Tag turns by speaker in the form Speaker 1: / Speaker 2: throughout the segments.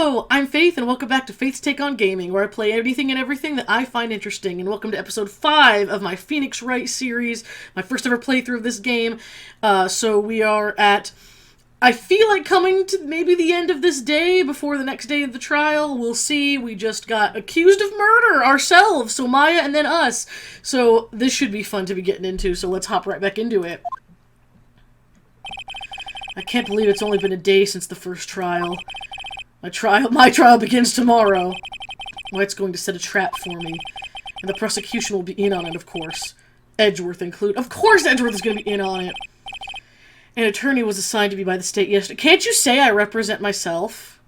Speaker 1: Hello, I'm Faith, and welcome back to Faith's Take on Gaming, where I play anything and everything that I find interesting. And welcome to episode 5 of my Phoenix Wright series, my first ever playthrough of this game. So we are at, I feel like coming to maybe the end of this day before the next day of the trial. We'll see. We just got accused of murder ourselves, so Maya and then us. So this should be fun to be getting into, so let's hop right back into it. I can't believe it's only been a day since the first trial. My trial begins tomorrow. White's going to set a trap for me. And the prosecution will be in on it, of course. Edgeworth included. Of course Edgeworth is going to be in on it. An attorney was assigned to me by the state yesterday. Can't you say I represent myself?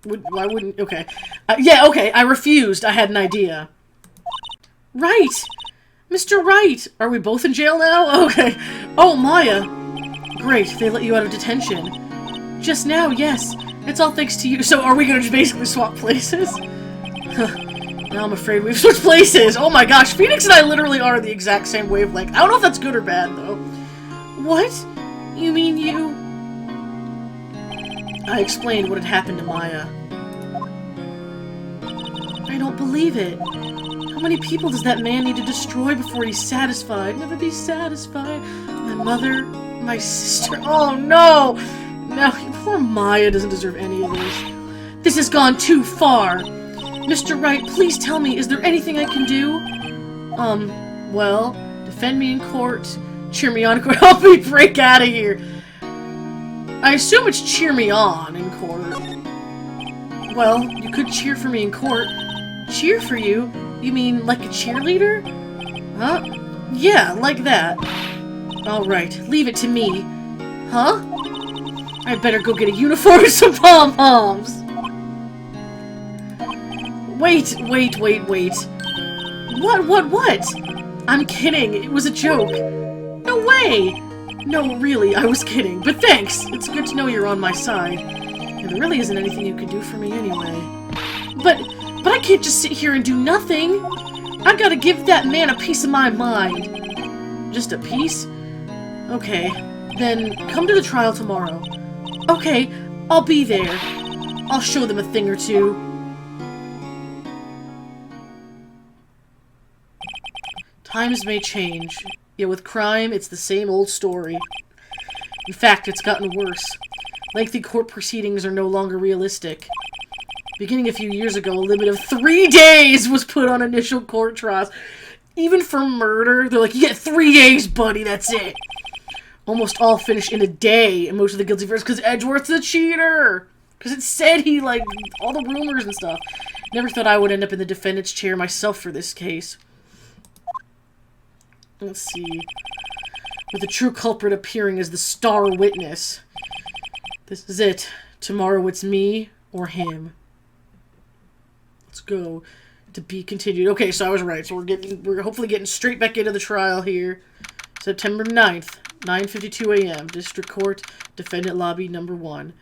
Speaker 1: Why wouldn't... Okay. Yeah, okay, I refused. I had an idea. Right! Mr. Wright! Are we both in jail now? Okay. Oh, Maya! Great, they let you out of detention. Just now, yes. It's all thanks to you. So are we gonna just basically swap places? Now I'm afraid we've switched places. Oh my gosh, Phoenix and I literally are the exact same wavelength. I don't know if that's good or bad, though. What? You mean you... I explained what had happened to Maya. I don't believe it. How many people does that man need to destroy before he's satisfied? Never be satisfied. My mother, my sister... Oh no! No, poor Maya doesn't deserve any of this. This has gone too far. Mr. Wright, please tell me, is there anything I can do? Well, defend me in court, cheer me on in court, help me break out of here. I assume it's cheer me on in court. Well, you could cheer for me in court. Cheer for you? You mean like a cheerleader? Huh? Yeah, like that. Alright, leave it to me. Huh? I'd better go get a uniform and some pom-poms! Wait. What? I'm kidding, it was a joke. No way! No, really, I was kidding, but thanks! It's good to know you're on my side. And there really isn't anything you can do for me anyway. But I can't just sit here and do nothing! I've gotta give that man a piece of my mind. Just a piece? Okay, then come to the trial tomorrow. Okay, I'll be there. I'll show them a thing or two. Times may change, yet with crime, it's the same old story. In fact, it's gotten worse. Lengthy court proceedings are no longer realistic. Beginning a few years ago, a limit of 3 days was put on initial court trials. Even for murder, they're like, you get 3 days, buddy, that's it. Almost all finish in a day, and most of the guilty verdicts, because Edgeworth's a cheater! Because it said he, like, all the rumors and stuff. Never thought I would end up in the defendant's chair myself for this case. Let's see. With the true culprit appearing as the star witness. This is it. Tomorrow it's me or him. Let's go. To be continued. Okay, so I was right. So we're hopefully getting straight back into the trial here. September 9th. 9:52 a.m. District Court, Defendant Lobby number 1.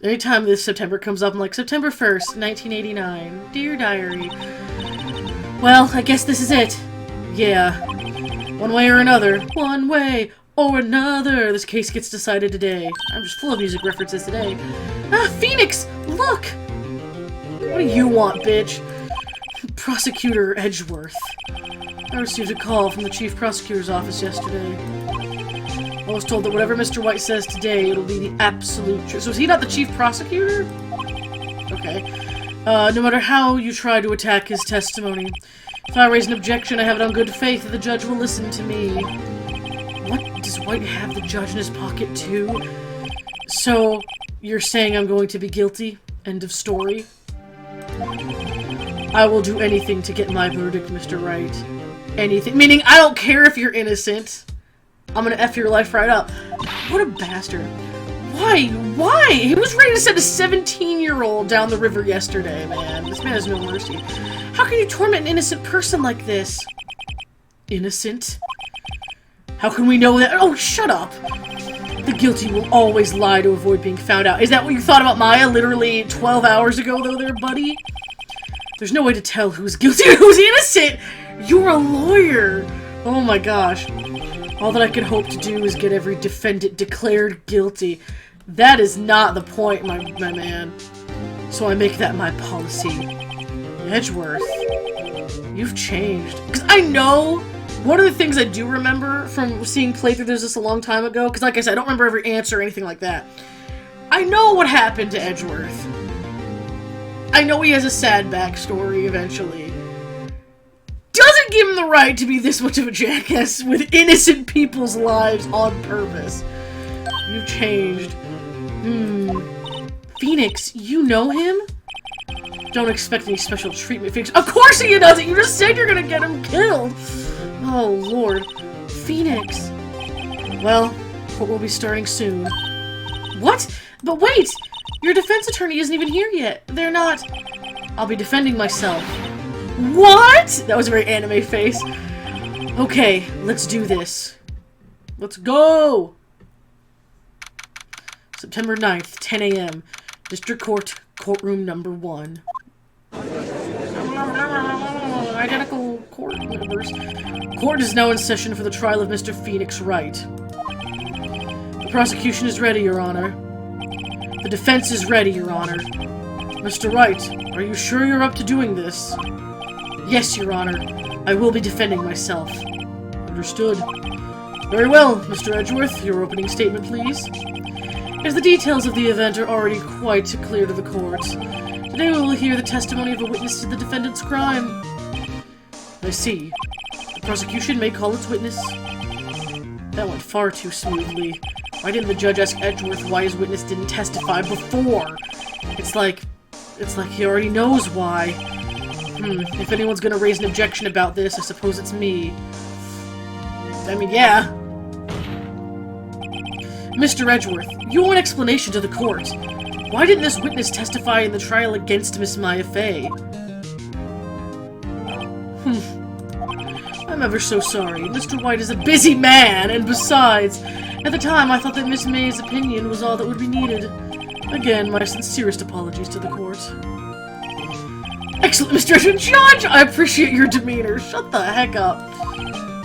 Speaker 1: Anytime this September comes up, I'm like, September 1st, 1989. Dear Diary. Well, I guess this is it. Yeah. One way or another. One way or another. This case gets decided today. I'm just full of music references today. Ah, Phoenix! Look! What do you want, bitch? Prosecutor Edgeworth. I received a call from the Chief Prosecutor's office yesterday. I was told that whatever Mr. White says today, it'll be the absolute truth. So is he not the Chief Prosecutor? Okay. No matter how you try to attack his testimony, if I raise an objection, I have it on good faith that the judge will listen to me. What? Does White have the judge in his pocket too? So, you're saying I'm going to be guilty? End of story? I will do anything to get my verdict, Mr. Wright. Anything. Meaning, I don't care if you're innocent. I'm gonna F your life right up. What a bastard. Why? Why? He was ready to send a 17-year-old down the river yesterday, man. This man has no mercy. How can you torment an innocent person like this? Innocent? How can we know that? Oh, shut up. The guilty will always lie to avoid being found out. Is that what you thought about Maya literally 12 hours ago, though, there, buddy? There's no way to tell who's guilty and who's innocent! You're a lawyer! Oh my gosh. All that I can hope to do is get every defendant declared guilty. That is not the point, my man. So I make that my policy. Edgeworth, you've changed. Because I know, one of the things I do remember from seeing playthroughs this a long time ago, because like I said, I don't remember every answer or anything like that. I know what happened to Edgeworth. I know he has a sad backstory eventually. Doesn't give him the right to be this much of a jackass with innocent people's lives on purpose. You've changed. Phoenix, you know him? Don't expect any special treatment, Phoenix. Of course he doesn't! You just said you're gonna get him killed! Oh, Lord. Phoenix. Well, court will be starting soon. What? But wait! Your defense attorney isn't even here yet. They're not... I'll be defending myself. What? That was a very anime face. Okay, let's do this. Let's go! September 9th, 10 a.m. District Court, courtroom number 1. Identical court members. Court is now in session for the trial of Mr. Phoenix Wright. The prosecution is ready, Your Honor. The defense is ready, Your Honor. Mr. Wright, are you sure you're up to doing this? Yes, Your Honor. I will be defending myself. Understood. Very well, Mr. Edgeworth. Your opening statement, please. As the details of the event are already quite clear to the court, today we will hear the testimony of a witness to the defendant's crime. I see. The prosecution may call its witness. That went far too smoothly. Why didn't the judge ask Edgeworth why his witness didn't testify before? It's like he already knows why. If anyone's gonna raise an objection about this, I suppose it's me. I mean, yeah. Mr. Edgeworth, you owe an explanation to the court. Why didn't this witness testify in the trial against Miss Maya Fey? I'm ever so sorry. Mr. White is a busy man, and besides, at the time I thought that Miss May's opinion was all that would be needed. Again, my sincerest apologies to the court. Excellent, Mr. Judge! I appreciate your demeanor. Shut the heck up.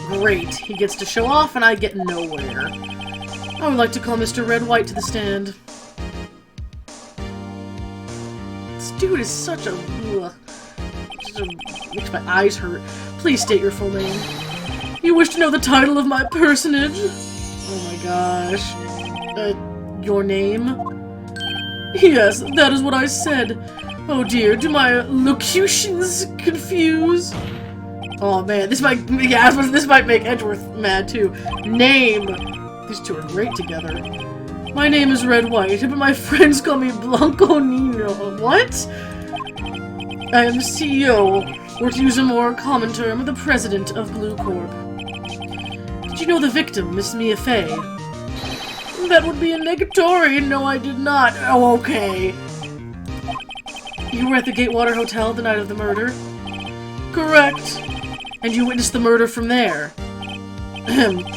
Speaker 1: Great. He gets to show off, and I get nowhere. I would like to call Mr. Red White to the stand. This dude is such a... makes my eyes hurt. Please state your full name. You wish to know the title of my personage? Oh my gosh. Your name? Yes, that is what I said. Oh dear, do my locutions confuse? Oh man, this might... yeah, this might make Edgeworth mad too. Name! These two are great together. My name is Red White, but my friends call me Blanco Nino. What? I am the CEO, or to use a more common term, the president of Blue Corp. Did you know the victim, Miss Mia Fey? That would be a negatory. No, I did not. Oh, okay. You were at the Gatewater Hotel the night of the murder? Correct. And you witnessed the murder from there?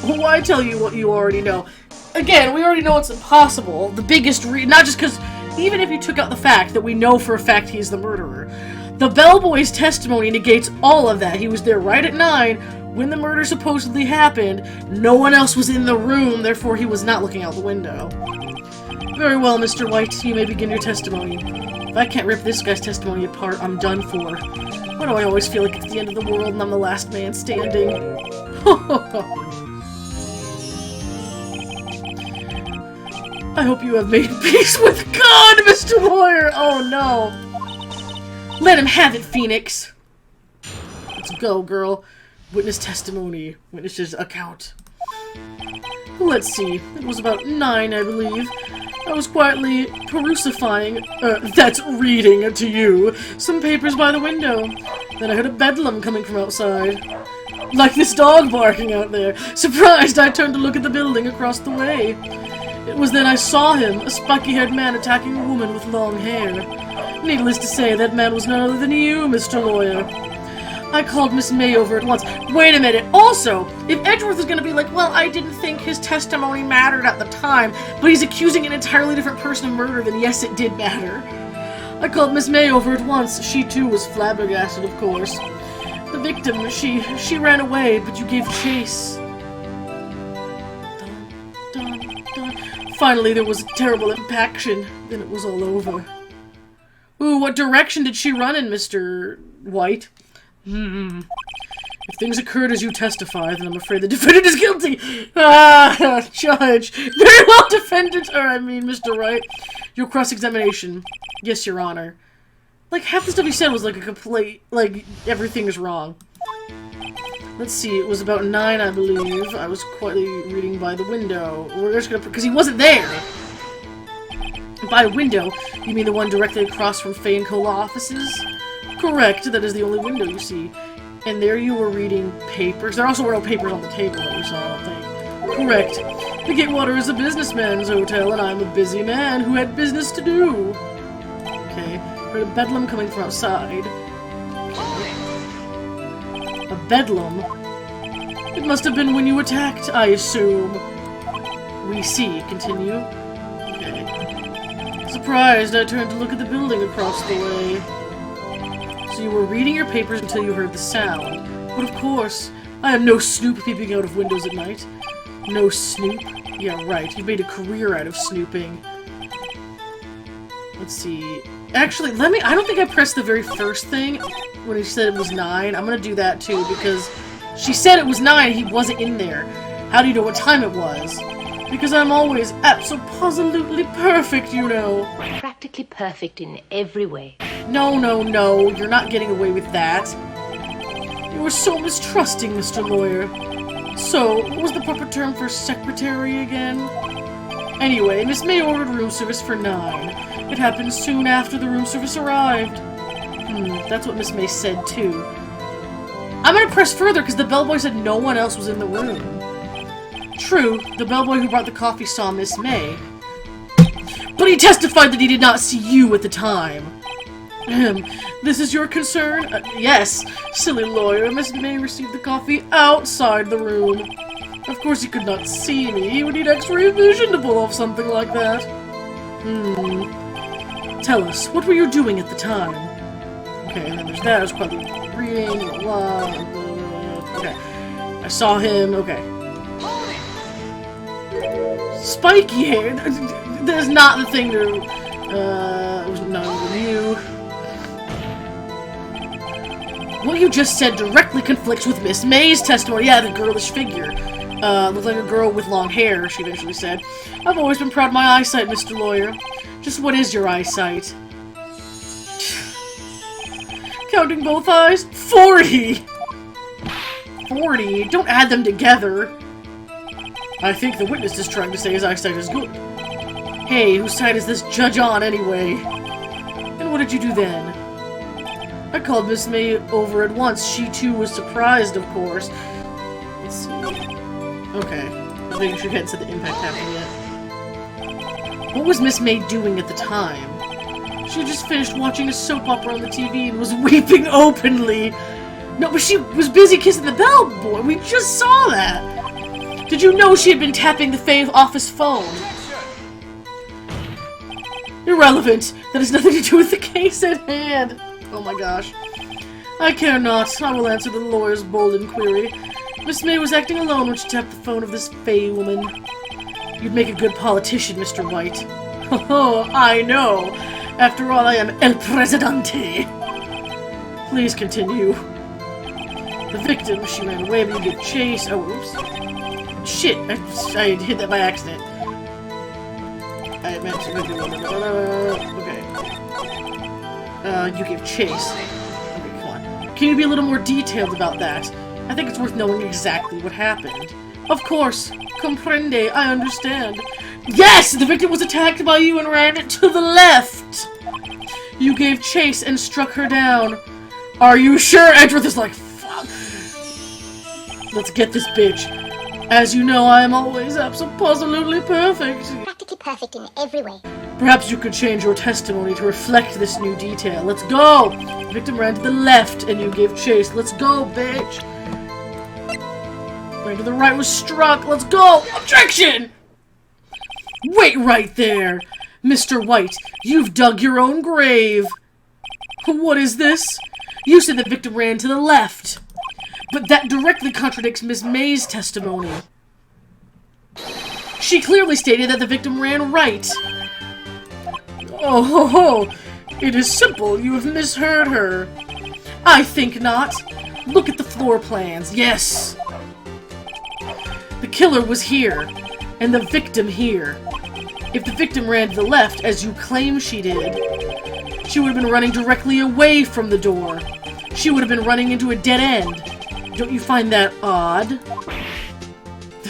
Speaker 1: Why tell you what you already know? Again, we already know it's impossible. The biggest not just because, even if you took out the fact that we know for a fact he's the murderer, the bellboy's testimony negates all of that. He was there right at 9 when the murder supposedly happened. No one else was in the room, therefore he was not looking out the window. Very well, Mr. White, you may begin your testimony. If I can't rip this guy's testimony apart, I'm done for. Why do I always feel like it's the end of the world and I'm the last man standing? I hope you have made peace with God, Mr. Lawyer! Oh no. Let him have it, Phoenix! Let's go, girl. Witness testimony. Witness's account. Let's see. It was about 9, I believe. I was quietly that's reading to you, some papers by the window. Then I heard a bedlam coming from outside. Like this dog barking out there. Surprised, I turned to look at the building across the way. It was then I saw him, a spiky-haired man attacking a woman with long hair. Needless to say, that man was none other than you, Mr. Lawyer. I called Miss May over at once. Wait a minute. Also, if Edgeworth is going to be like, well, I didn't think his testimony mattered at the time, but he's accusing an entirely different person of murder, then yes, it did matter. I called Miss May over at once. She, too, was flabbergasted, of course. The victim, she ran away, but you gave chase. Dun, dun, dun. Finally, there was a terrible impaction. Then it was all over. Ooh, what direction did she run in, Mr. White? If things occurred as you testify, then I'm afraid the defendant is guilty. Ah, Judge. Very well defended. Mr. White. Your cross-examination. Yes, Your Honor. Like, half the stuff he said was like a complete, like, everything is wrong. Let's see, it was about 9, I believe. I was quietly reading by the window. We're just gonna, because he wasn't there! By a window, you mean the one directly across from Faye and Cola offices? Correct, that is the only window you see. And there you were reading papers. There also were no papers on the table that we saw, I don't think. Correct. The Gatewater is a businessman's hotel, and I'm a busy man who had business to do. Okay, heard a bedlam coming from outside. A bedlam? It must have been when you attacked, I assume. We see. Continue. Okay. Surprised, I turned to look at the building across the way. So you were reading your papers until you heard the sound. But of course, I am no snoop peeping out of windows at night. No snoop? Yeah, right. You made a career out of snooping. Let's see. Actually, I don't think I pressed the very first thing when he said it was 9. I'm gonna do that too, because she said it was 9, he wasn't in there. How do you know what time it was? Because I'm always abso-positively perfect, you know.
Speaker 2: Practically perfect in every way.
Speaker 1: No, you're not getting away with that. You were so mistrusting, Mr. Lawyer. So, what was the proper term for secretary again? Anyway, Miss May ordered room service for 9. It happened soon after the room service arrived. That's what Miss May said, too. I'm gonna press further because the bellboy said no one else was in the room. True, the bellboy who brought the coffee saw Miss May. But he testified that he did not see you at the time. This is your concern? Yes. Silly lawyer, Miss May received the coffee outside the room. Of course he could not see me. He would need X-ray vision to pull off something like that. Tell us, what were you doing at the time? Okay, and then there's that. I was probably reading, blah, blah, blah. Okay. I saw him, okay. Spiky hair? That is not the thing to, it was not a review. What you just said directly conflicts with Miss May's testimony. Yeah, the girlish figure. Looked like a girl with long hair, she eventually said. I've always been proud of my eyesight, Mr. Lawyer. Just what is your eyesight? Counting both eyes? 40! 40? Don't add them together. I think the witness is trying to say his eyesight is good. Hey, whose side is this judge on, anyway? And what did you do then? I called Miss May over at once. She, too, was surprised, of course. Let's see. Okay. I was making sure you hadn't said the impact happened yet. What was Miss May doing at the time? She had just finished watching a soap opera on the TV and was weeping openly. No, but she was busy kissing the bellboy. We just saw that. Did you know she had been tapping the Faye office phone? Irrelevant. That has nothing to do with the case at hand. Oh my gosh. I care not. I will answer the lawyer's bold inquiry. Miss May was acting alone when she tapped the phone of this Faye woman. You'd make a good politician, Mr. White. Oh, I know. After all, I am El Presidente. Please continue. The victim, she ran away, but you get chased. Oh, oops. Shit, I hit that by accident. I meant to... Okay. You gave chase. Okay, come on. Can you be a little more detailed about that? I think it's worth knowing exactly what happened. Of course. Comprende. I understand. Yes! The victim was attacked by you and ran to the left! You gave chase and struck her down. Are you sure? Edgeworth is like, fuck. Let's get this bitch. As you know, I am always absolutely perfect.
Speaker 2: Practically perfect in every way.
Speaker 1: Perhaps you could change your testimony to reflect this new detail. Let's go! The victim ran to the left and you gave chase. Let's go, bitch! Ran to the right was struck. Let's go! Objection! Wait right there! Mr. White, you've dug your own grave! What is this? You said the victim ran to the left. But that directly contradicts Miss May's testimony. She clearly stated that the victim ran right. Oh ho ho! It is simple, you have misheard her. I think not. Look at the floor plans. Yes! The killer was here, and the victim here. If the victim ran to the left, as you claim she did, she would have been running directly away from the door. She would have been running into a dead end. Don't you find that odd?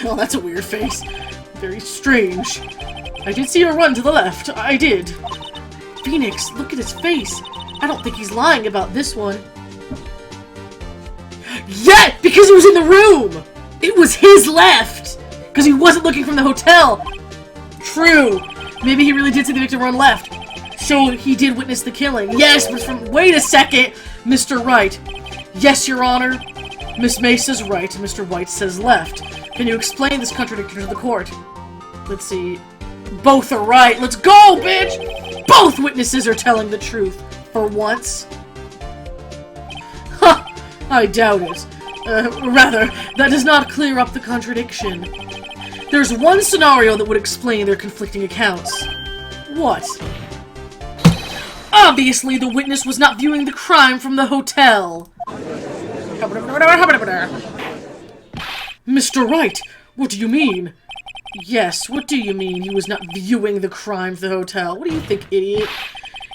Speaker 1: Oh, that's a weird face. Very strange. I did see her run to the left. I did. Phoenix, look at his face. I don't think he's lying about this one. Yeah! Because he was in the room! It was his left! Because he wasn't looking from the hotel! True! Maybe he really did see the victim run left. So he did witness the killing. Yes, but from— wait a second! Mr. Wright. Yes, Your Honor. Miss May says right, Mr. White says left. Can you explain this contradiction to the court? Let's see. Both are right. Let's go, bitch! Both witnesses are telling the truth. For once. Ha! I doubt it. Rather, that does not clear up the contradiction. There's one scenario that would explain their conflicting accounts. What? Obviously, the witness was not viewing the crime from the hotel. Mr. Wright, what do you mean? Yes, what do you mean he was not viewing the crime from the hotel? What do you think, idiot?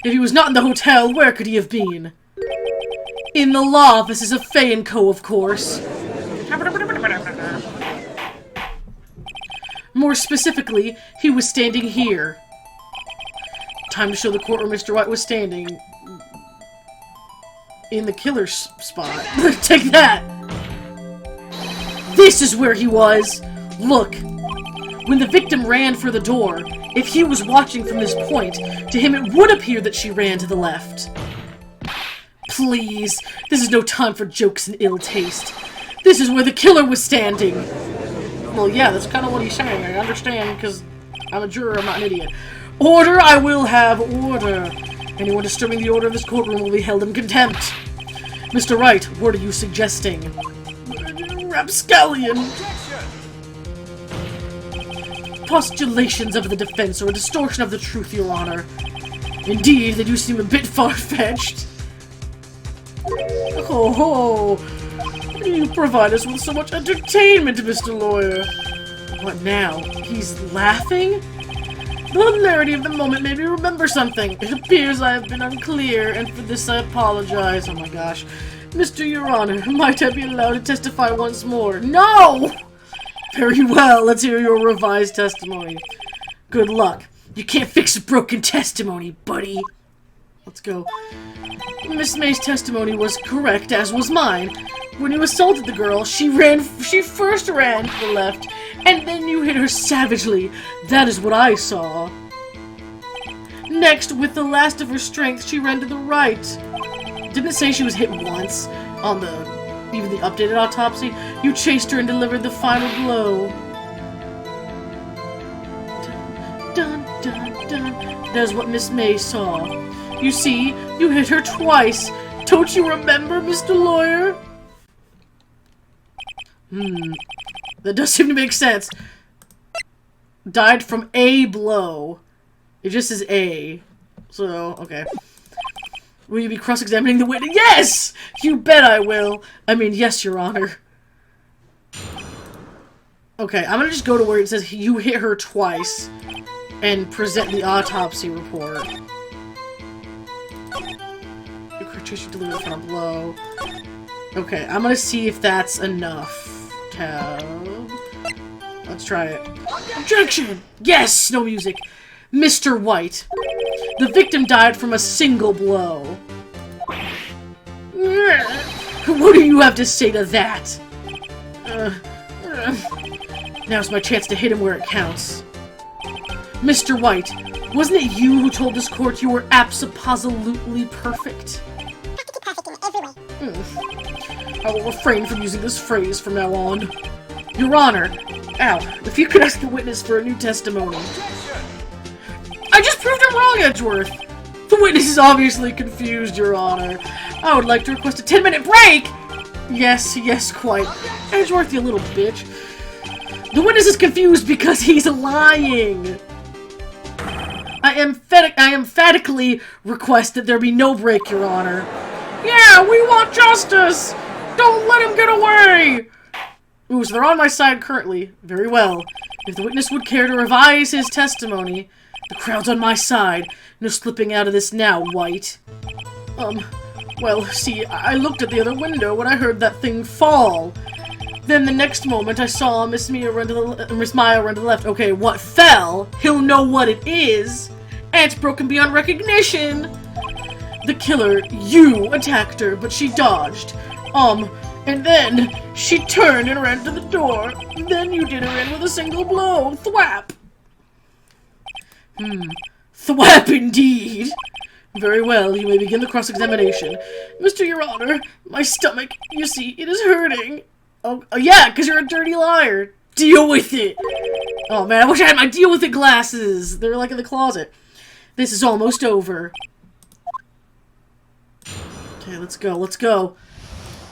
Speaker 1: If he was not in the hotel, where could he have been? In the law offices of Fay & Co., of course. More specifically, he was standing here. Time to show the court where Mr. White was standing. In the killer's spot. Take that! This is where he was! Look! When the victim ran for the door, if he was watching from this point, to him it would appear that she ran to the left. Please, this is no time for jokes and ill taste. This is where the killer was standing! Well, yeah, that's kind of what he's saying. I understand, because I'm a juror, I'm not an idiot. Order! I will have order! Anyone disturbing the order of this courtroom will be held in contempt. Mr. Wright, what are you suggesting? Rapscallion! Postulations of the defense or a distortion of the truth, Your Honor. Indeed, they do seem a bit far-fetched. Oh ho! You provide us with so much entertainment, Mr. Lawyer. What now? He's laughing? The hilarity of the moment made me remember something. It appears I have been unclear, and for this I apologize. Oh my gosh. Mr. Your Honor, might I be allowed to testify once more? No! Very well, let's hear your revised testimony. Good luck. You can't fix a broken testimony, buddy. Let's go. Miss May's testimony was correct, as was mine. When you assaulted the girl, she first ran to the left, and then you hit her savagely. That is what I saw. Next, with the last of her strength, she ran to the right. Didn't it say she was hit once on even the updated autopsy? You chased her and delivered the final blow. Dun, dun, dun. That is what Miss May saw. You see, you hit her twice. Don't you remember, Mr. Lawyer? That does seem to make sense. Died from a blow. It just says A. So, okay. Will you be cross-examining the witness? Yes! You bet I will. I mean, yes, Your Honor. Okay, I'm gonna just go to where it says you hit her twice and present the autopsy report. You delivered from a blow. Okay, I'm gonna see if that's enough. Tab. Let's try it. Objection! Yes! No music. Mr. White. The victim died from a single blow. What do you have to say to that? Now's my chance to hit him where it counts. Mr. White, wasn't it you who told this court you were absolutely perfect? I will refrain from using this phrase from now on. Your Honor, if you could ask the witness for a new testimony. I just proved him wrong, Edgeworth! The witness is obviously confused, Your Honor. I would like to request a 10-minute break! Yes, quite. Edgeworth, you little bitch. The witness is confused because he's lying! I emphatically request that there be no break, Your Honor. Yeah, we want justice! Don't let him get away! Ooh, so they're on my side currently. Very well. If the witness would care to revise his testimony, the crowd's on my side. No slipping out of this now, White. Well, see, I looked at the other window when I heard that thing fall. Then the next moment I saw Miss Maya run to the left. Okay, what fell? He'll know what it is. And it's broken beyond recognition. The killer, you, attacked her, but she dodged. And then she turned and ran to the door. Then you did her in with a single blow. Thwap! Thwap indeed! Very well, you may begin the cross-examination. Mr. Your Honor, my stomach, you see, it is hurting. Oh yeah, because you're a dirty liar. Deal with it! Oh man, I wish I had my deal with it glasses. They're like in the closet. This is almost over. Okay, let's go, let's go.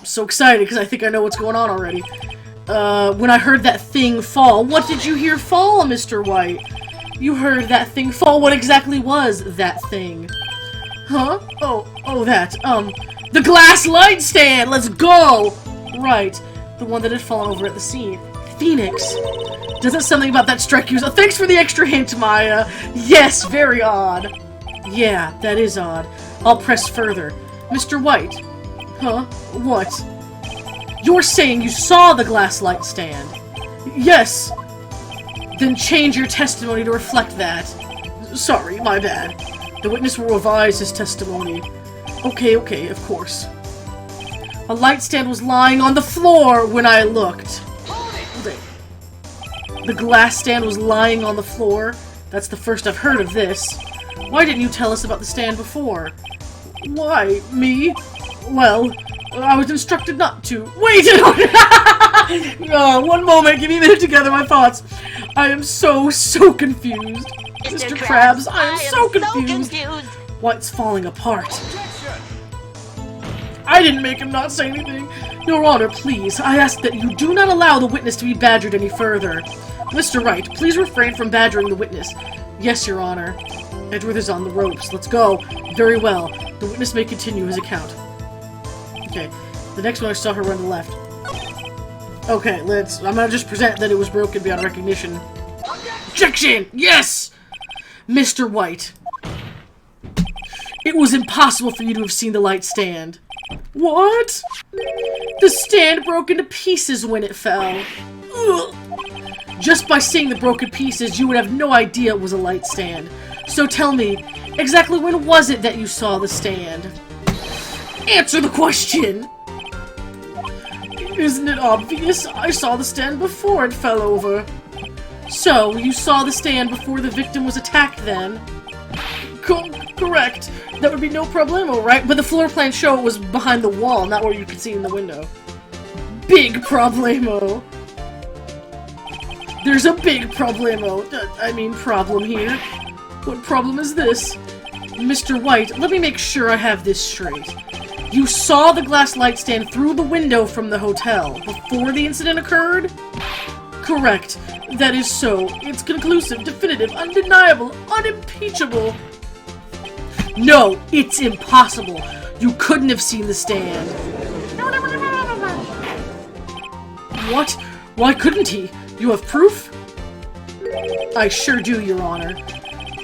Speaker 1: I'm so excited because I think I know what's going on already. When I heard that thing fall, what did you hear fall, Mr. White? You heard that thing fall. What exactly was that thing? Huh? Oh, that. The glass light stand! Let's go! Right. The one that had fallen over at the scene. Phoenix. Doesn't something about that strike you? Thanks for the extra hint, Maya. Yes, very odd. Yeah, that is odd. I'll press further. Mr. White. Huh? What? You're saying you saw the glass light stand? Yes. Then change your testimony to reflect that. Sorry, my bad. The witness will revise his testimony. Okay, of course. A light stand was lying on the floor when I looked. Hold it. The glass stand was lying on the floor? That's the first I've heard of this. Why didn't you tell us about the stand before? Why? Me? Well, I was instructed not to. Wait! One moment, give me a minute to gather my thoughts. I am so confused. Mr. Krabs, I am so confused. What's falling apart? I didn't make him not say anything. Your Honor, please, I ask that you do not allow the witness to be badgered any further. Mr. Wright, please refrain from badgering the witness. Yes, Your Honor. Edgeworth is on the ropes. Let's go. Very well. The witness may continue his account. Okay. The next one I saw her run to the left. Okay, I'm gonna just present that it was broken beyond recognition. Objection! Yes! Mr. White. It was impossible for you to have seen the light stand. What? The stand broke into pieces when it fell. Ugh. Just by seeing the broken pieces, you would have no idea it was a light stand. So tell me, exactly when was it that you saw the stand? Answer the question! Isn't it obvious? I saw the stand before it fell over. So, you saw the stand before the victim was attacked then? Correct. That would be no problemo, right? But the floor plans show it was behind the wall, not where you could see in the window. Big problemo. There's a big problemo. Problem here. What problem is this? Mr. White, let me make sure I have this straight. You saw the glass light stand through the window from the hotel before the incident occurred? Correct. That is so. It's conclusive, definitive, undeniable, unimpeachable. No, it's impossible. You couldn't have seen the stand. What? Why couldn't he? You have proof? I sure do, Your Honor.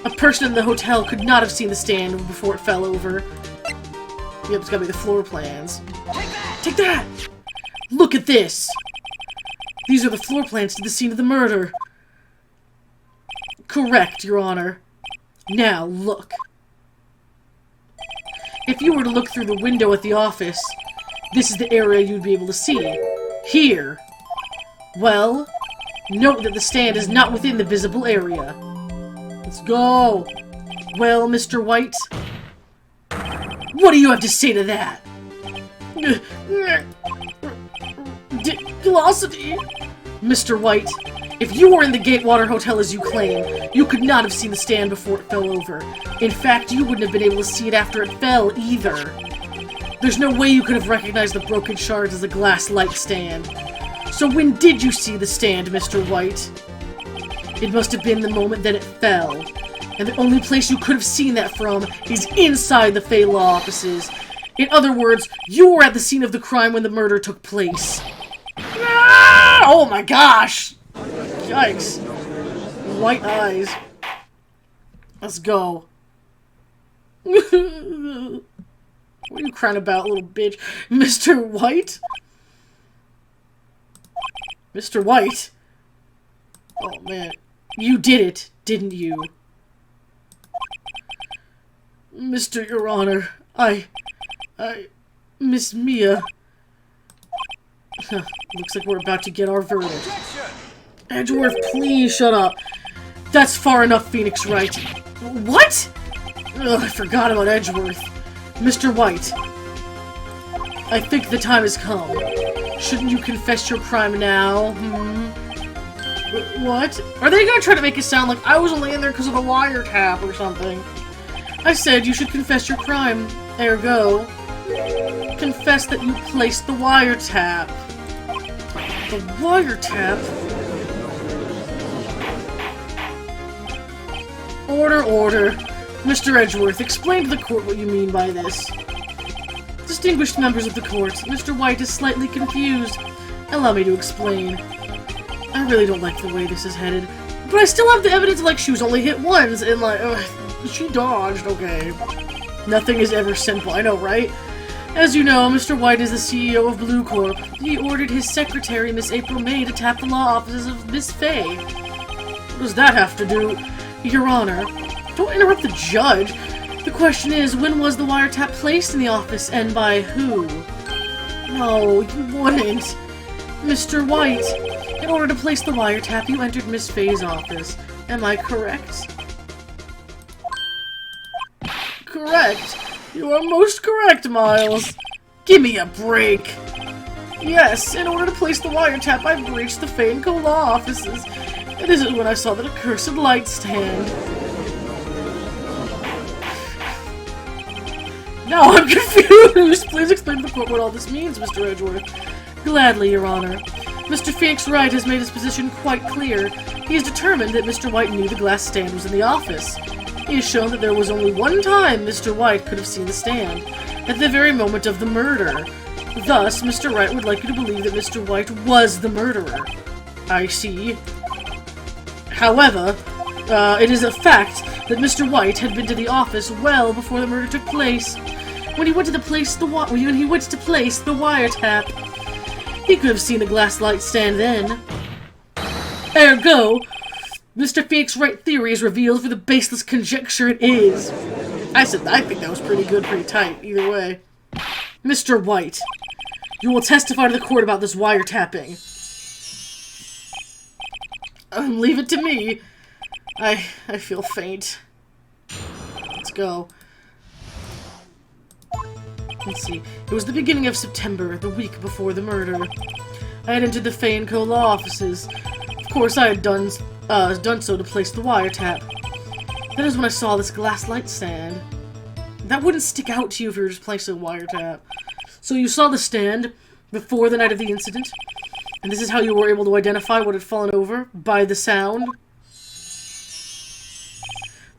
Speaker 1: A person in the hotel could not have seen the stand before it fell over. Yep, it's gotta be the floor plans. Take that! Look at this! These are the floor plans to the scene of the murder. Correct, Your Honor. Now, look. If you were to look through the window at the office, this is the area you'd be able to see. Here. Well, note that the stand is not within the visible area. Let's go. Well, Mr. White, what do you have to say to that? Velocity! Mr. White, if you were in the Gatewater Hotel as you claim, you could not have seen the stand before it fell over. In fact, you wouldn't have been able to see it after it fell, either. There's no way you could have recognized the broken shards as a glass light stand. So when did you see the stand, Mr. White? It must have been the moment that it fell. And the only place you could have seen that from is inside the Fey Law offices. In other words, you were at the scene of the crime when the murder took place. Ah! Oh my gosh! Yikes. White eyes. Let's go. What are you crying about, little bitch? Mr. White? Mr. White? Oh man. You did it, didn't you? Your Honor, Miss Mia. Looks like we're about to get our verdict. Edgeworth, please shut up. That's far enough, Phoenix Wright. What? Ugh, I forgot about Edgeworth. Mr. White. I think the time has come. Shouldn't you confess your crime now? What? Are they gonna try to make it sound like I was only in there because of the wiretap or something? I said you should confess your crime. Ergo, confess that you placed the wiretap. The wiretap? Order. Mr. Edgeworth, explain to the court what you mean by this. Distinguished members of the court, Mr. White is slightly confused. Allow me to explain. I really don't like the way this is headed, but I still have the evidence like she was only hit once, and like, she dodged, okay. Nothing is ever simple, I know, right? As you know, Mr. White is the CEO of Blue Corp. He ordered his secretary, Miss April May, to tap the law offices of Miss Fey. What does that have to do? Your Honor, don't interrupt the judge. The question is, when was the wiretap placed in the office, and by who? No, you wouldn't. Mr. White, in order to place the wiretap, you entered Miss Fey's office. Am I correct? Correct. You are most correct, Miles. Give me a break. Yes, in order to place the wiretap, I breached the Fey & Co. law offices. And this is when I saw that accursed light stand. Now I'm confused! Please explain to the court what all this means, Mr. Edgeworth. Gladly, Your Honor. Mr. Phoenix Wright has made his position quite clear. He is determined that Mr. White knew the glass stand was in the office. He has shown that there was only one time Mr. White could have seen the stand, at the very moment of the murder. Thus, Mr. Wright would like you to believe that Mr. White was the murderer. I see. However, it is a fact that Mr. White had been to the office well before the murder took place. When he went to place the wiretap, he could have seen the glass light stand then. Ergo, Mr. Phoenix Wright theory is revealed for the baseless conjecture it is. I think that was pretty good, pretty tight, either way. Mr. White, you will testify to the court about this wiretapping. Leave it to me. I feel faint. Let's go. Let's see. It was the beginning of September, the week before the murder. I had entered the Fey & Co. law offices. Of course, I had done so to place the wiretap. That is when I saw this glass light stand. That wouldn't stick out to you if you were just placing a wiretap. So you saw the stand before the night of the incident, and this is how you were able to identify what had fallen over? By the sound?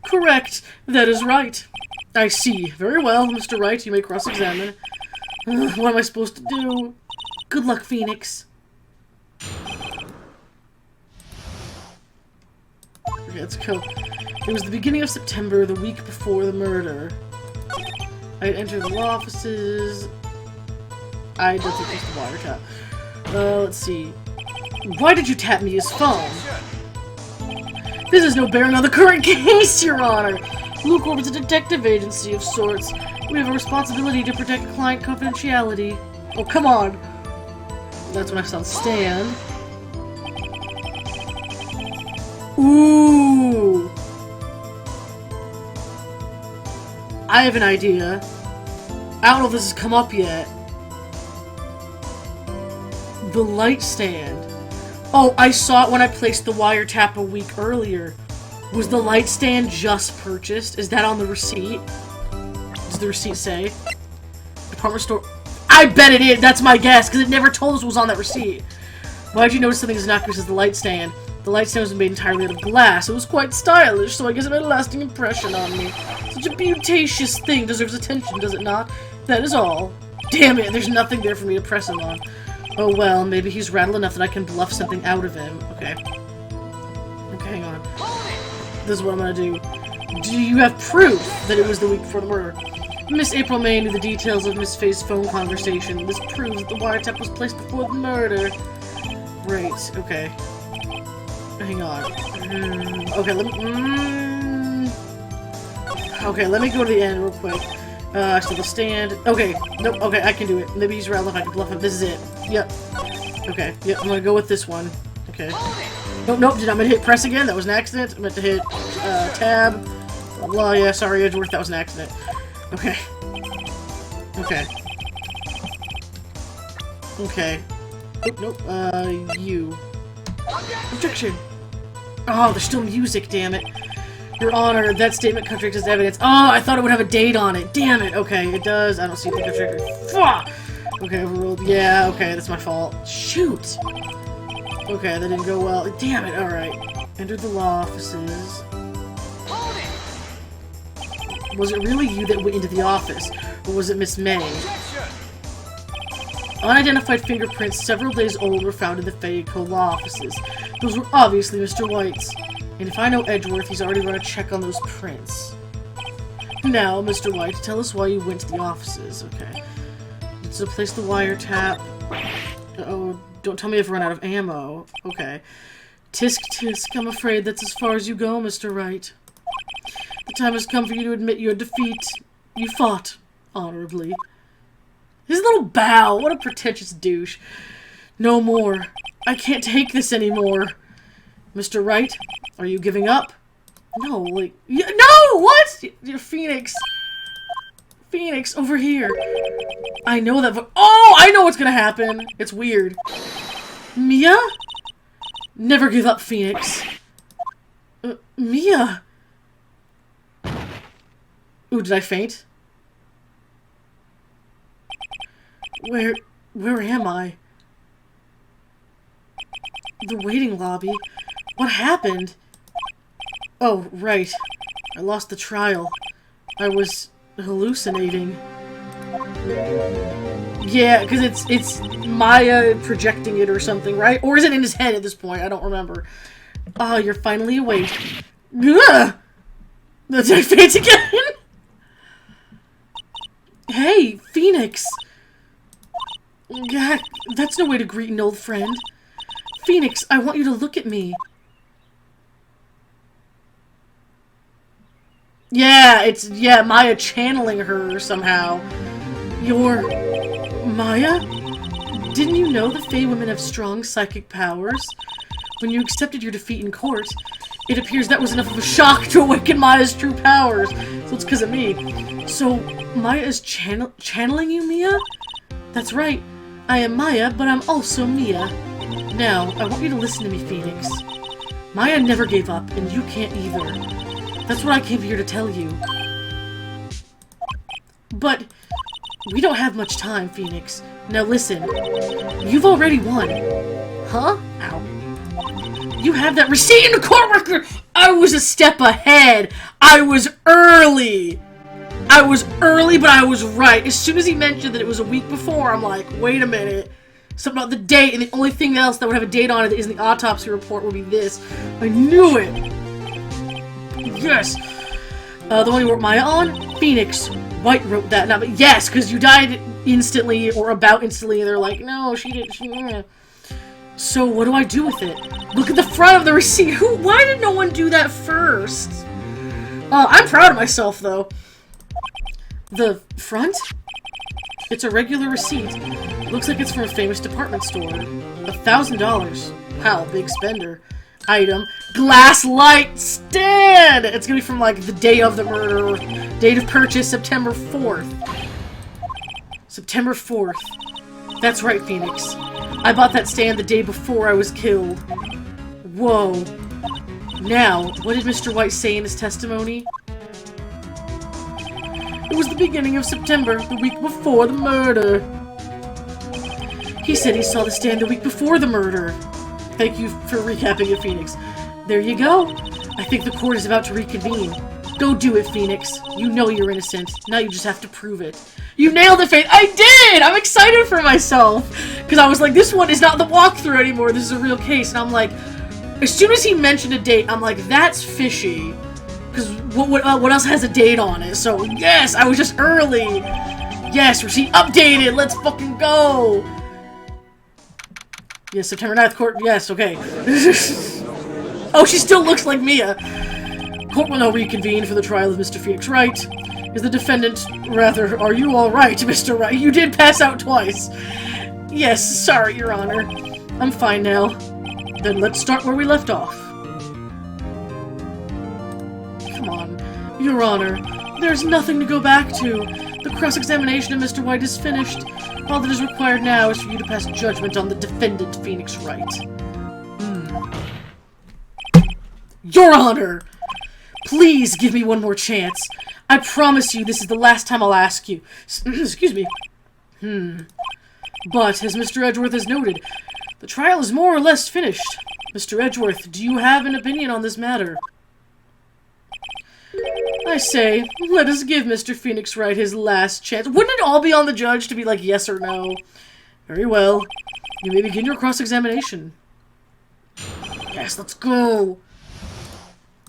Speaker 1: Correct. That is right. I see. Very well, Mr. Wright. You may cross-examine. What am I supposed to do? Good luck, Phoenix. Okay, let's go. It was the beginning of September, the week before the murder. I had entered the law offices. I don't think it's the wiretap. Let's see. Why did you tap Mia's phone? This is no bearing on the current case, Your Honor. Blue Corp is a detective agency of sorts. We have a responsibility to protect client confidentiality. Oh, come on. That's when I saw Stan. Ooh. I have an idea. I don't know if this has come up yet. The light stand. Oh, I saw it when I placed the wiretap a week earlier. Was the light stand just purchased? Is that on the receipt? Does the receipt say? Department store. I bet it is. That's my guess, because it never told us what was on that receipt. Why'd you notice something innocuous as the light stand? The light stand was made entirely out of glass. It was quite stylish, so I guess it made a lasting impression on me. Such a beautacious thing deserves attention, does it not? That is all. Damn it, there's nothing there for me to press him on. Oh well, maybe he's rattled enough that I can bluff something out of him. Okay. Okay, hang on. This is what I'm gonna do. Do you have proof that it was the week before the murder? Miss April May knew the details of Miss Faye's phone conversation. This proves that the wiretap was placed before the murder. Right, okay. Hang on. Okay, let me go to the end real quick. So the stand. Okay, nope, okay, I can do it. Maybe he's rattled if I can bluff him. This is it. Yep. Okay, yep, I'm gonna go with this one. Okay. Nope, did I meant to hit press again? That was an accident. I meant to hit tab. Blah, blah, yeah, sorry, Edgeworth, that was an accident. Okay. Okay. Okay. Nope, you. Objection! Oh, there's still music, damn it. Your Honor, that statement contradicts as evidence. Oh, I thought it would have a date on it. Damn it. Okay, it does. I don't see the contradictory. Fuck! Okay, overruled. Yeah, okay, that's my fault. Shoot! Okay, that didn't go well. Damn it, alright. Entered the law offices. Was it really you that went into the office? Or was it Miss May? Unidentified fingerprints several days old were found in the Fayco law offices. Those were obviously Mr. White's. And if I know Edgeworth, he's already run a check on those prints. Now, Mr. White, tell us why you went to the offices. Okay. It's to place the wiretap. Uh-oh, don't tell me I've run out of ammo. Okay. Tisk tisk, I'm afraid that's as far as you go, Mr. Wright. The time has come for you to admit your defeat. You fought honorably. His little bow, what a pretentious douche. No more. I can't take this anymore. Mr. Wright, are you giving up? No, like... No! What? Phoenix. Phoenix, over here. I know that... Oh! I know what's gonna happen. It's weird. Mia? Never give up, Phoenix. Mia? Ooh, did I faint? Where am I? The waiting lobby. What happened? Oh, right. I lost the trial. I was hallucinating. Yeah, because it's Maya projecting it or something, right? Or is it in his head at this point? I don't remember. Oh, you're finally awake. Ugh! Did I faint again? Hey, Phoenix! God, that's no way to greet an old friend. Phoenix, I want you to look at me. Yeah, it's, Maya channeling her somehow. You're... Maya? Didn't you know the Fey women have strong psychic powers? When you accepted your defeat in court, it appears that was enough of a shock to awaken Maya's true powers. So it's because of me. So, Maya is channeling you, Mia? That's right. I am Maya, but I'm also Mia. Now, I want you to listen to me, Phoenix. Maya never gave up, and you can't either. That's what I came here to tell you. But, we don't have much time, Phoenix. Now listen. You've already won. Huh? Ow. You have that receipt in the court record! I was a step ahead! I was early! I was early, but I was right. As soon as he mentioned that it was a week before, I'm like, wait a minute. Something about the date, and the only thing else that would have a date on it is the autopsy report would be this. I knew it! Yes! The one you wrote Maya on? Phoenix. White wrote that. Now, but yes, because you died instantly, or about instantly, and they're like, no, she didn't, So, what do I do with it? Look at the front of the receipt! Why did no one do that first? I'm proud of myself, though. The front? It's a regular receipt. Looks like it's from a famous department store. $1,000. Wow, big spender. Item. Glass light stand! It's gonna be from, like, the day of the murder. Date of purchase, September 4th. September 4th. That's right, Phoenix. I bought that stand the day before I was killed. Whoa. Now, what did Mr. White say in his testimony? It was the beginning of September, the week before the murder. He said he saw the stand the week before the murder. Thank you for recapping it, Phoenix. There you go. I think the court is about to reconvene. Go do it, Phoenix. You know you're innocent. Now you just have to prove it. You nailed it, Faith. I did! I'm excited for myself. Because I was like, this one is not the walkthrough anymore. This is a real case. And I'm like, as soon as he mentioned a date, I'm like, that's fishy. Because what else has a date on it? So, yes, I was just early. Yes, receipt updated. Let's fucking go. Yes, September 9th court. Yes, okay. Oh, she still looks like Mia. Court will now reconvene for the trial of Mr. Phoenix Wright. Is the defendant... Rather, are you alright, Mr. Wright? You did pass out twice. Yes, sorry, Your Honor. I'm fine now. Then let's start where we left off. Come on. Your Honor, there's nothing to go back to. The cross-examination of Mr. White is finished. All that is required now is for you to pass judgment on the defendant, Phoenix Wright. Your Honor! Please give me one more chance. I promise you this is the last time I'll ask you. Excuse me. But, as Mr. Edgeworth has noted, the trial is more or less finished. Mr. Edgeworth, do you have an opinion on this matter? I say, let us give Mr. Phoenix Wright his last chance. Wouldn't it all be on the judge to be like yes or no? Very well. You may begin your cross-examination. Yes, let's go.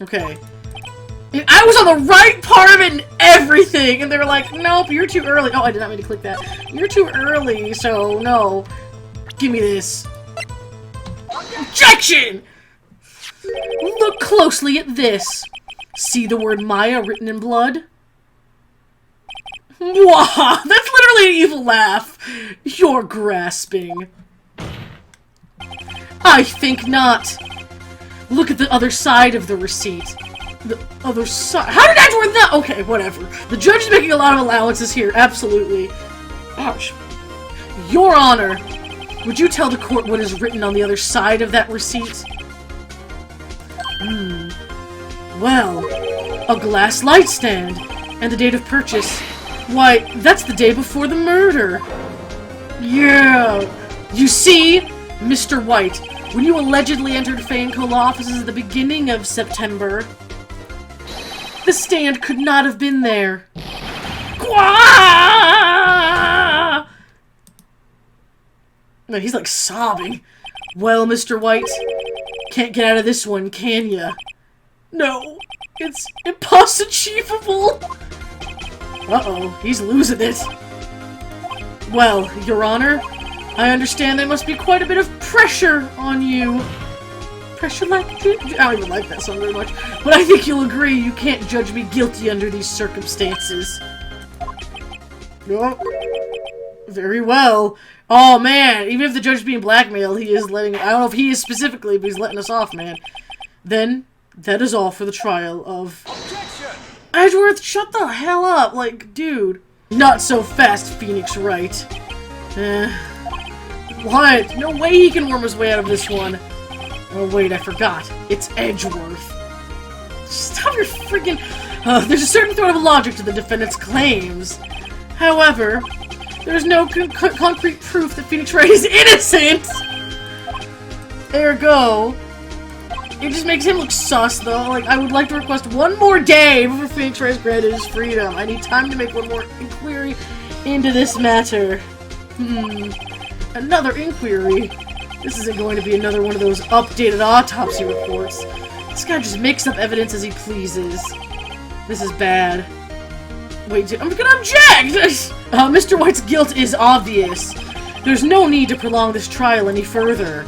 Speaker 1: Okay. I was on the right part of it and everything, and they were like, nope, you're too early. Oh, I did not mean to click that. You're too early, so no. Give me this. Objection! Look closely at this. See the word Maya written in blood? Wah! That's literally an evil laugh. You're grasping. I think not. Look at the other side of the receipt. The other side. How did Edgeworth not? Okay, whatever. The judge is making a lot of allowances here. Absolutely. Ouch. Your Honor, would you tell the court what is written on the other side of that receipt? Well, a glass light stand. And the date of purchase. Why, that's the day before the murder. Yeah. You see, Mr. White, when you allegedly entered Fane-Cola offices at the beginning of September, the stand could not have been there. Gwah! No, he's like sobbing. Well, Mr. White, can't get out of this one, can ya? No, it's impossible. Uh-oh, he's losing it. Well, Your Honor, I understand there must be quite a bit of pressure on you. Pressure like... I don't even like that song very much. But I think you'll agree you can't judge me guilty under these circumstances. Oh, very well. Oh, man. Even if the judge is being blackmailed, he is letting... I don't know if he is specifically, but he's letting us off, man. Then, that is all for the trial of... Objection! Edgeworth, shut the hell up. Like, dude. Not so fast, Phoenix Wright. What? No way he can worm his way out of this one. Oh, wait, I forgot. It's Edgeworth. Stop your freaking... there's a certain thread of logic to the defendant's claims. However, there's no concrete proof that Phoenix Wright is innocent! Ergo, it just makes him look sus, though. Like, I would like to request one more day before Phoenix Wright is granted his freedom. I need time to make one more inquiry into this matter. Another inquiry? This isn't going to be another one of those updated autopsy reports. This guy just makes up evidence as he pleases. This is bad. Wait, I'm gonna object! Mr. White's guilt is obvious. There's no need to prolong this trial any further.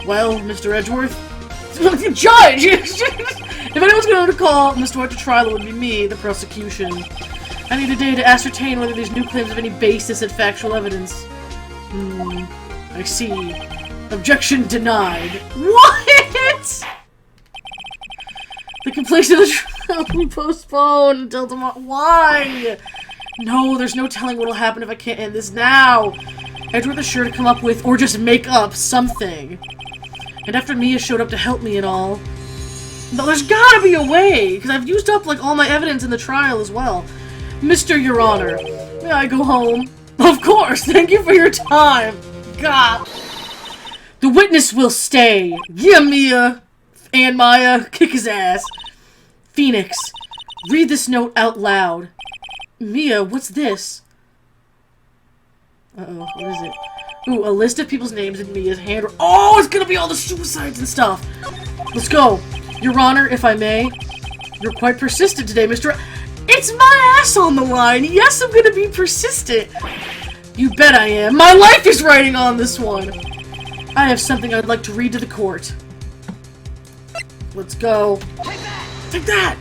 Speaker 1: Well, Mr. Edgeworth? Judge! If anyone's going to call Mr. White to trial, it would be me, the prosecution. I need a day to ascertain whether these new claims have any basis in factual evidence. I see. Objection denied. What?! The completion of the trial will be postponed until tomorrow. Why? No, there's no telling what'll happen if I can't end this now. Edgeworth is sure to come up with, or just make up, something. And after Mia showed up to help me and all... No, there's gotta be a way! Because I've used up, like, all my evidence in the trial as well. Mr. Your Honor, may I go home? Of course! Thank you for your time! God! The witness will stay! Yeah, Mia! And Maya, kick his ass! Phoenix, read this note out loud. Mia, what's this? Uh-oh, what is it? Ooh, a list of people's names in Mia's hand. Oh, it's gonna be all the suicides and stuff! Let's go! Your Honor, if I may. You're quite persistent today, Mr. It's my ass on the line! Yes, I'm gonna be persistent! You bet I am! My life is riding on this one! I have something I'd like to read to the court. Let's go. Take that! Take that!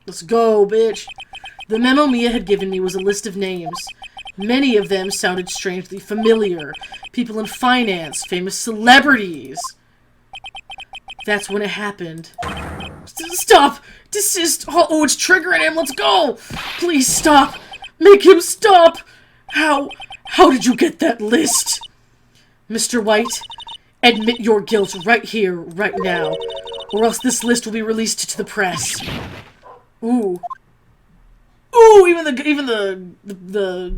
Speaker 1: Let's go, bitch. The memo Mia had given me was a list of names. Many of them sounded strangely familiar. People in finance, famous celebrities. That's when it happened. Stop! Desist! Oh, it's triggering him! Let's go! Please stop! Make him stop! How did you get that list? Mr. White, admit your guilt right here, right now, or else this list will be released to the press. Ooh. Ooh, even the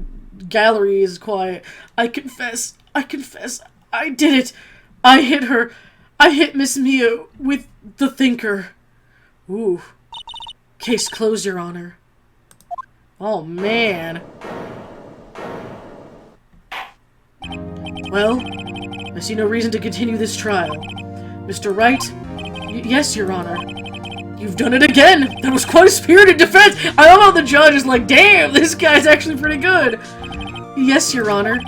Speaker 1: gallery is quiet. I confess, I did it. I hit her. I hit Miss Mia with the thinker. Ooh. Case closed, Your Honor. Oh, man. Well, I see no reason to continue this trial. Mr. Wright? Yes, Your Honor. You've done it again! That was quite a spirited defense! I love how the judge is like, damn, this guy's actually pretty good! Yes, Your Honor.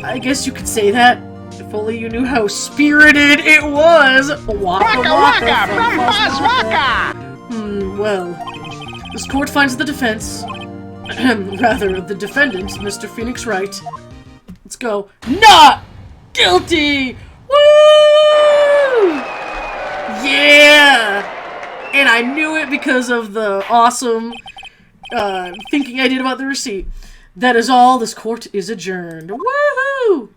Speaker 1: I guess you could say that. If only you knew how spirited it was! Waka waka from Waka! Well, this court finds the defense, rather, the defendant, Mr. Phoenix Wright. Let's go. Not guilty! Woo! Yeah! And I knew it because of the awesome thinking I did about the receipt. That is all. This court is adjourned. Woohoo!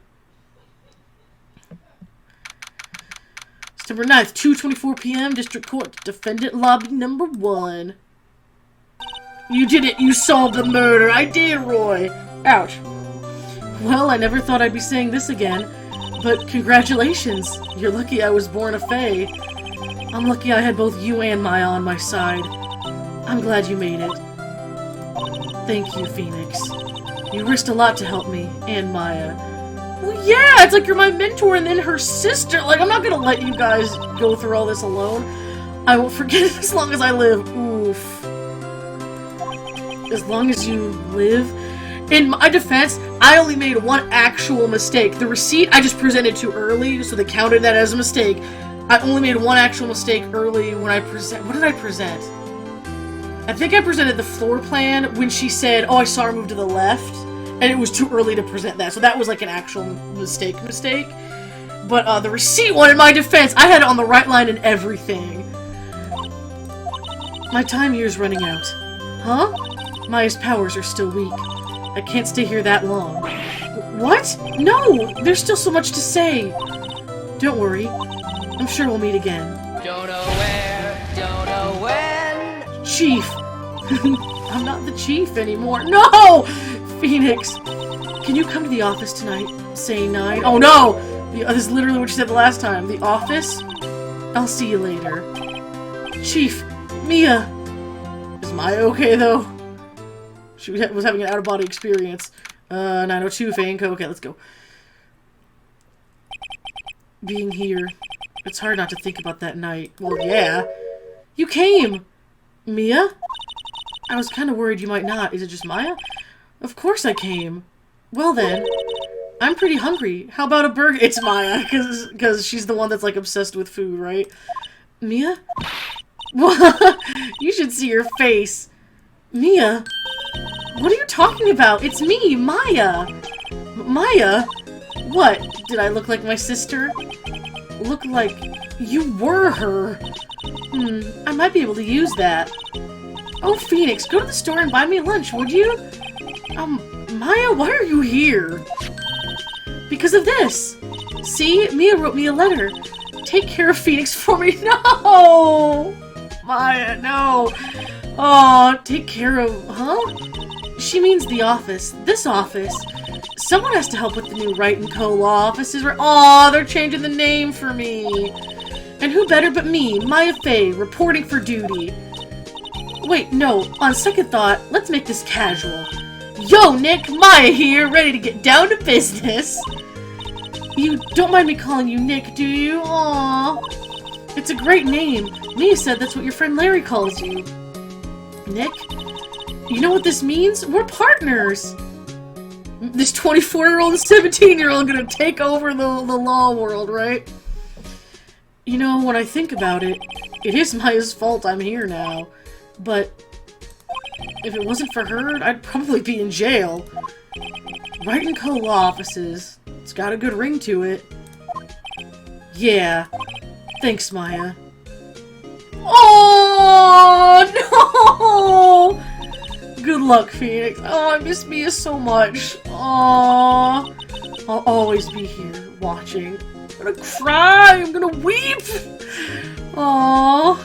Speaker 1: September 9th, 2:24 p.m. District Court. Defendant lobby number 1. You did it. You solved the murder. I did, Roy. Ouch. Well, I never thought I'd be saying this again, but congratulations. You're lucky I was born a fae. I'm lucky I had both you and Maya on my side. I'm glad you made it. Thank you, Phoenix. You risked a lot to help me, and Maya. Well, yeah, it's like you're my mentor and then her sister. Like, I'm not gonna let you guys go through all this alone. I won't forget it as long as I live. Oof. As long as you live? In my defense, I only made one actual mistake. The receipt I just presented too early, so they counted that as a mistake. I only made one actual mistake early when I present. What did I present? I think I presented the floor plan when she said, oh, I saw her move to the left, and it was too early to present that. So that was like an actual mistake. But the receipt one, in my defense, I had it on the right line and everything. My time here is running out. Huh? Maya's powers are still weak. I can't stay here that long. What? No! There's still so much to say. Don't worry. I'm sure we'll meet again.
Speaker 3: Don't know where, don't know when.
Speaker 1: Chief! I'm not the chief anymore. No! Phoenix! Can you come to the office tonight? Say 9. Oh no! This is literally what you said the last time. The office? I'll see you later. Chief! Mia! Is Maya okay though? She was having an out-of-body experience. 902 Fanko. Okay, let's go. Being here. It's hard not to think about that night. Well, yeah. You came! Mia? I was kind of worried you might not. Is it just Maya? Of course I came. Well then. I'm pretty hungry. How about a burger? It's Maya, because she's the one that's, like, obsessed with food, right? Mia? You should see your face. Mia? What are you talking about? It's me, Maya! Maya? What? Did I look like my sister? Look like you were her. I might be able to use that. Oh, Phoenix, go to the store and buy me lunch, would you? Maya, why are you here? Because of this. See, Mia wrote me a letter. Take care of Phoenix for me. No! Maya, no. Oh, take care of... Huh? She means the office. This office. Someone has to help with the new Wright & Co. law offices. Aw, they're changing the name for me. And who better but me, Maya Fey, reporting for duty. Wait, no, on second thought, let's make this casual. Yo, Nick, Maya here, ready to get down to business. You don't mind me calling you Nick, do you? Aww. It's a great name. Mia said that's what your friend Larry calls you. Nick? You know what this means? We're partners! This 24-year-old and 17-year-old gonna take over the law world, right? You know, when I think about it, it is Maya's fault I'm here now. But if it wasn't for her, I'd probably be in jail. Wright & Co. law offices. It's got a good ring to it. Yeah. Thanks, Maya. Oh, no! Good luck, Phoenix. Oh, I miss Mia so much. Oh, I'll always be here, watching. I'm gonna cry! I'm gonna weep! Oh.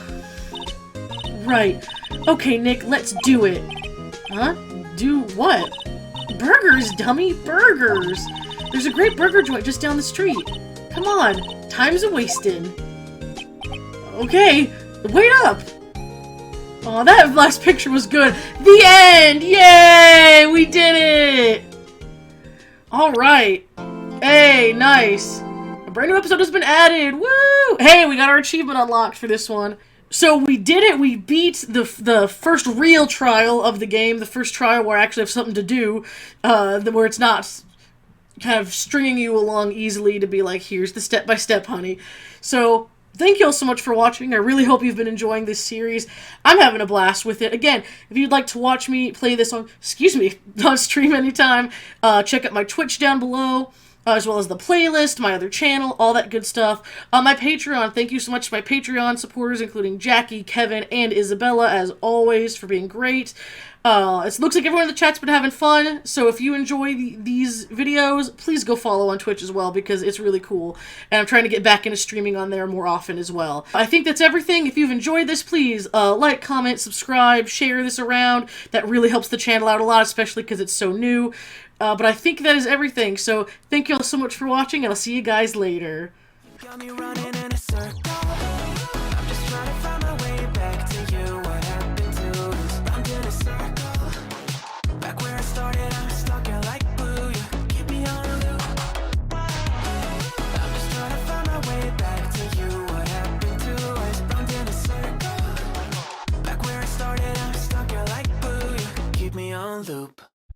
Speaker 1: Right. Okay, Nick, let's do it. Huh? Do what? Burgers, dummy! Burgers! There's a great burger joint just down the street. Come on, time's a-wasting. Okay, wait up! Oh, that last picture was good. The end! Yay! We did it! Alright. Hey, nice. A brand new episode has been added. Woo! Hey, we got our achievement unlocked for this one. So we did it. We beat the first real trial of the game. The first trial where I actually have something to do. Where it's not kind of stringing you along easily to be like, here's the step-by-step, honey. So thank you all so much for watching. I really hope you've been enjoying this series. I'm having a blast with it. Again, if you'd like to watch me play this on stream anytime, check out my Twitch down below, as well as the playlist, my other channel, all that good stuff. My Patreon, thank you so much to my Patreon supporters, including Jackie, Kevin, and Isabella, as always, for being great. It looks like everyone in the chat's been having fun, so if you enjoy these videos, please go follow on Twitch as well, because it's really cool, and I'm trying to get back into streaming on there more often as well. I think that's everything. If you've enjoyed this, please like, comment, subscribe, share this around. That really helps the channel out a lot, especially because it's so new. But I think that is everything, so thank you all so much for watching, and I'll see you guys later. Got me running in a circle.